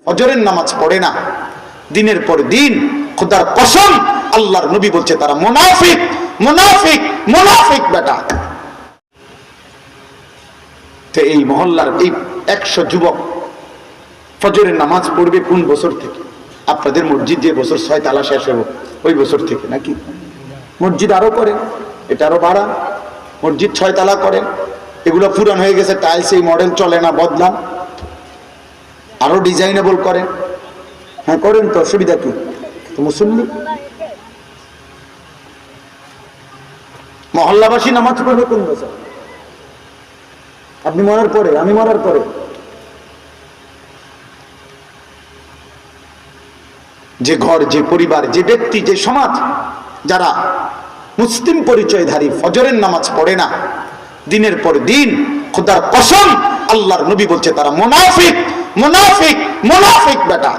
ফজরের নামাজ পড়ে না, দিনের পর দিন খোদার কসম আল্লাহর নবী বলছে তারা মুনাফিক মুনাফিক মুনাফিক বেটা। তো এই মহল্লার এই 100 যুবক ফজরের নামাজ পড়বে কোন বছর থেকে? আপনাদের মসজিদ যে বছর 6 তালা শেষ হবে ওই বছর থেকে নাকি? মসজিদ আরো করেন, এটা আরো বাড়া, মসজিদ 6 তালা করেন, এগুলো পুরান হয়ে গেছে, টাইলস এই মডেল চলে না, বদলান, আরো ডিজাইনেবল করেন। হ্যাঁ করেন, তো অসুবিধা কি? তো মুসল্লি মহল্লাবাসী নামাজ পড়বে কোন বছর? আপনি মরার পরে, আমি মরার পরে। যে ঘর, যে পরিবার, যে ব্যক্তি, যে সমাজ যারা মুসলিম পরিচয়ধারী ফজরের নামাজ পড়ে না, দিনের পর দিন খোদার কসম আল্লাহর নবী বলছে তারা মুনাফিক মুনাফিক মুনাফিক বেটা।